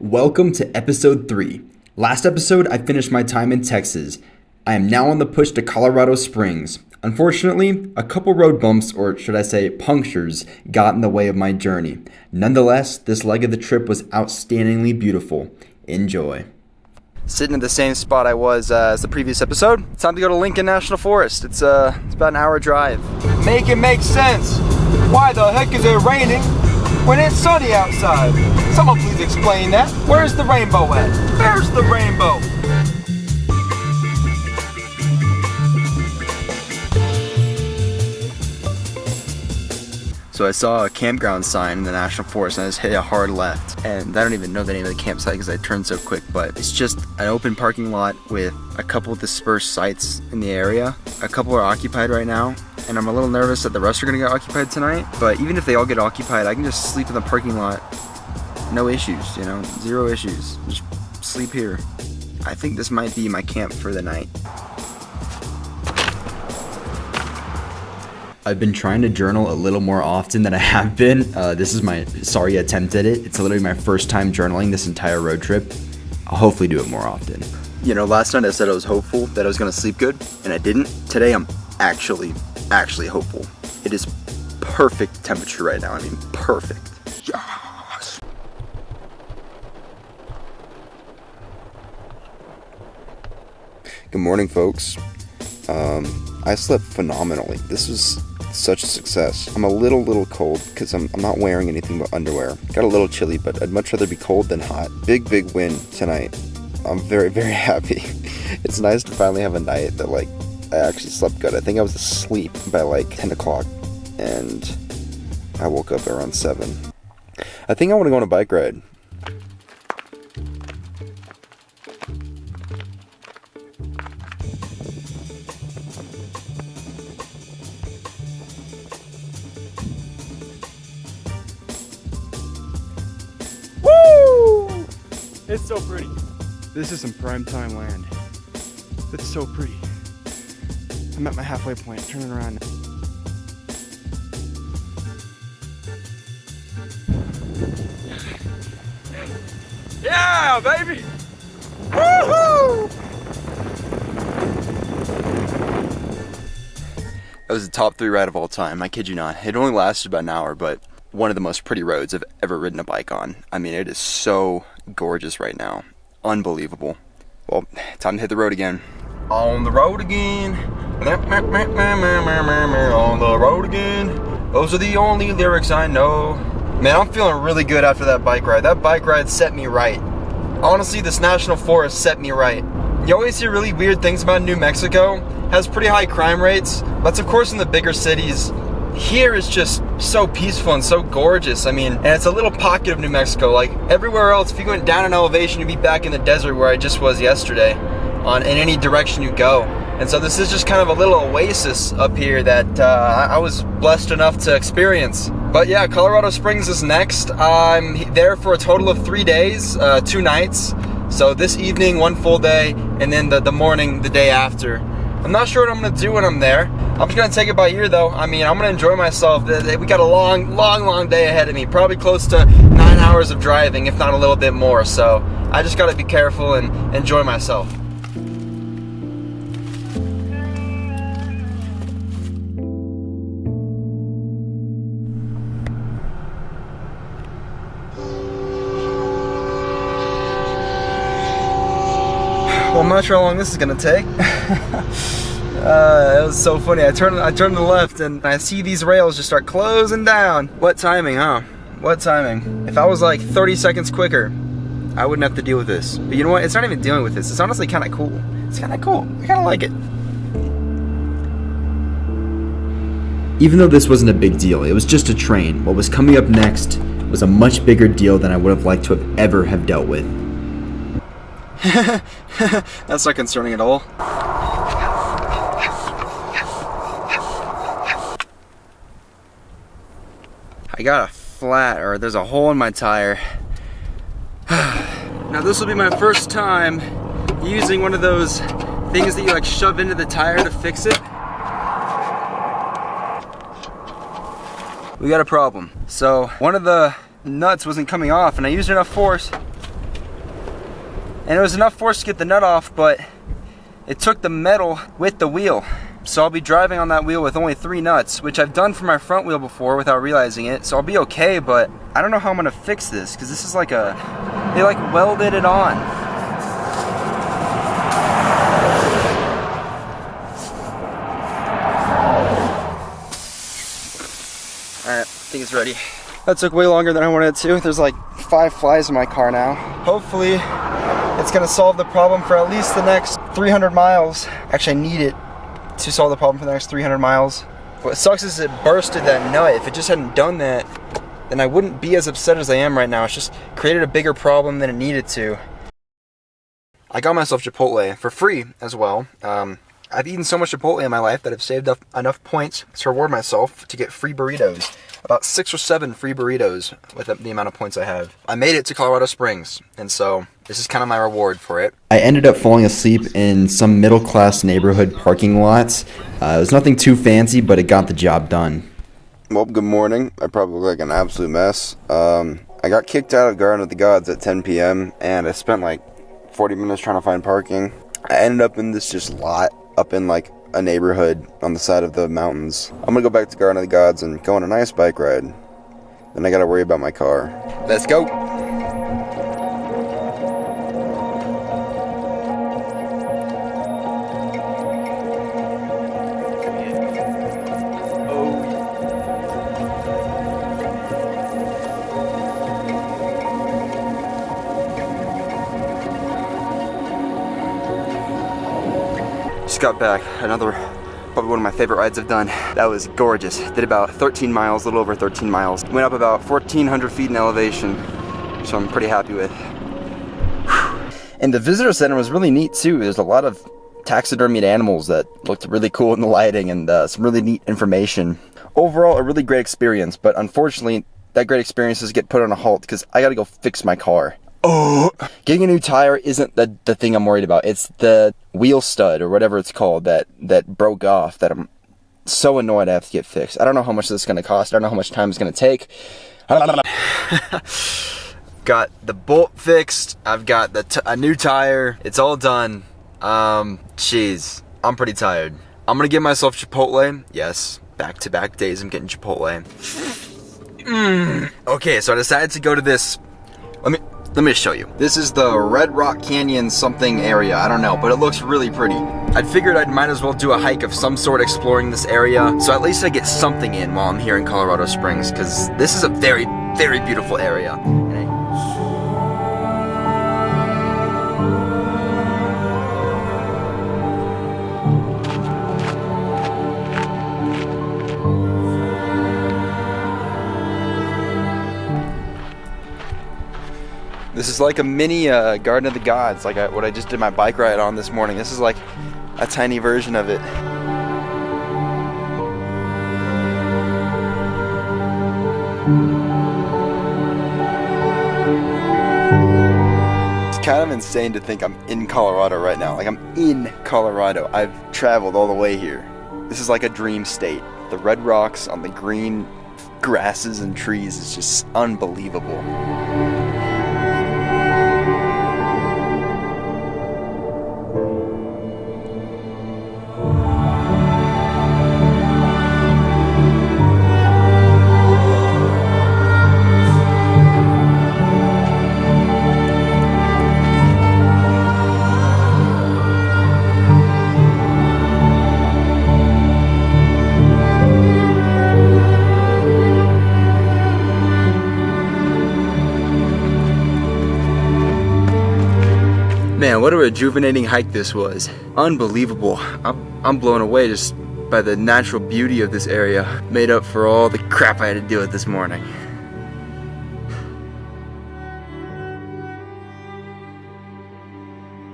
Welcome to episode 3. Last episode, I finished my time in Texas. I am now on the push to Colorado Springs. Unfortunately, a couple road bumps, or should I say punctures, got in the way of my journey. Nonetheless, this leg of the trip was outstandingly beautiful. Enjoy. Sitting in the same spot I was as the previous episode. It's time to go to Lincoln National Forest. It's about an hour drive. Make it make sense. Why the heck is it raining when it's sunny outside? Someone please explain that. Where's the rainbow at? Where's the rainbow? So I saw a campground sign in the National Forest and I just hit a hard left. And I don't even know the name of the campsite because I turned so quick, but it's just an open parking lot with a couple of dispersed sites in the area. A couple are occupied right now, and I'm a little nervous that the rest are gonna get occupied tonight. But even if they all get occupied, I can just sleep in the parking lot. No issues, you know, zero issues. Just sleep here. I think this might be my camp for the night. I've been trying to journal a little more often than I have been. This is my sorry attempt at it. It's literally my first time journaling this entire road trip. I'll hopefully do it more often. You know, last night I said I was hopeful that I was gonna sleep good, and I didn't. Today I'm actually hopeful. It is perfect temperature right now. I mean, perfect. Yes. Good morning, folks. I slept phenomenally. This was such a success. I'm a little cold because I'm not wearing anything but underwear. Got a little chilly, but I'd much rather be cold than hot. Big win tonight. I'm very happy. It's nice to finally have a night that I actually slept good. I think I was asleep by 10 o'clock and I woke up around 7. I think I want to go on a bike ride. It's so pretty. This is some primetime land. It's so pretty. I'm at my halfway point, turning around. Yeah, baby! Woohoo! That was the top 3 ride of all time. I kid you not. It only lasted about an hour, but one of the most pretty roads I've ever ridden a bike on. I mean, it is so gorgeous right now. Unbelievable. Well, time to hit the road again. On the road again. On the road again. Those are the only lyrics I know. Man, I'm feeling really good after that bike ride. That bike ride set me right. Honestly, this national forest set me right. You always hear really weird things about New Mexico. It has pretty high crime rates. That's of course in the bigger cities. Here is just so peaceful and so gorgeous. I mean, and it's a little pocket of New Mexico. Like everywhere else, if you went down in elevation, you'd be back in the desert where I just was yesterday, in any direction you go. And so this is just kind of a little oasis up here that I was blessed enough to experience. But yeah, Colorado Springs is next. I'm there for a total of 3 days, 2 nights. So this evening, 1 full day, and then the morning, the day after. I'm not sure what I'm gonna do when I'm there. I'm just gonna take it by ear though. I mean, I'm gonna enjoy myself. We got a long day ahead of me. Probably close to 9 hours of driving, if not a little bit more. So I just gotta be careful and enjoy myself. Well, I'm not sure how long this is gonna take. It was so funny. I turned to the left and I see these rails just start closing down. What timing, huh? What timing? If I was 30 seconds quicker, I wouldn't have to deal with this. But you know what? It's not even dealing with this. It's honestly kind of cool. It's kind of cool. I kind of like it. Even though this wasn't a big deal, it was just a train. What was coming up next was a much bigger deal than I would have liked to have ever have dealt with. That's not concerning at all. I got a flat, or there's a hole in my tire. Now this will be my first time using one of those things that you shove into the tire to fix it. We got a problem. So one of the nuts wasn't coming off and I used enough force And it was enough force to get the nut off, but it took the metal with the wheel. So I'll be driving on that wheel with only 3 nuts, which I've done for my front wheel before without realizing it. So I'll be okay, but I don't know how I'm gonna fix this, because this is like they like welded it on. Alright, I think it's ready. That took way longer than I wanted it to. There's like 5 flies in my car now. Hopefully, it's gonna solve the problem for at least the next 300 miles. Actually, I need it to solve the problem for the next 300 miles. What sucks is it bursted that nut. If it just hadn't done that, then I wouldn't be as upset as I am right now. It's just created a bigger problem than it needed to. I got myself Chipotle for free as well. I've eaten so much Chipotle in my life that I've saved up enough points to reward myself to get free burritos. About 6 or 7 free burritos with the amount of points I have. I made it to Colorado Springs, and so this is kind of my reward for it. I ended up falling asleep in some middle-class neighborhood parking lots. It was nothing too fancy, but it got the job done. Well, good morning. I probably look like an absolute mess. I got kicked out of Garden of the Gods at 10 p.m. and I spent like 40 minutes trying to find parking. I ended up in this just lot up in like a neighborhood on the side of the mountains. I'm gonna go back to Garden of the Gods and go on a nice bike ride. Then I gotta worry about my car. Let's go. Just got back. Probably one of my favorite rides I've done. That was gorgeous. Did about 13 miles, a little over 13 miles. Went up about 1,400 feet in elevation, which I'm pretty happy with. And the visitor center was really neat too. There's a lot of taxidermied animals that looked really cool in the lighting, and some really neat information. Overall, a really great experience, but unfortunately, that great experience does get put on a halt because I gotta go fix my car. Oh, getting a new tire isn't the thing I'm worried about. It's the wheel stud or whatever it's called that broke off that I'm so annoyed I have to get fixed. I don't know how much this is going to cost. I don't know how much time it's going to take. Got the bolt fixed. I've got a new tire. It's all done. Jeez, I'm pretty tired. I'm going to give myself Chipotle. Yes, back-to-back days I'm getting Chipotle. Okay, so I decided to go to this. Let me show you. This is the Red Rock Canyon something area. I don't know, but it looks really pretty. I figured I might as well do a hike of some sort exploring this area, so at least I get something in while I'm here in Colorado Springs, because this is a very, very beautiful area. This is like a mini Garden of the Gods, like what I just did my bike ride on this morning. This is like a tiny version of it. It's kind of insane to think I'm in Colorado right now. Like, I'm in Colorado. I've traveled all the way here. This is like a dream state. The red rocks on the green grasses and trees is just unbelievable. Man, what a rejuvenating hike this was. Unbelievable. I'm blown away just by the natural beauty of this area. Made up for all the crap I had to deal with this morning.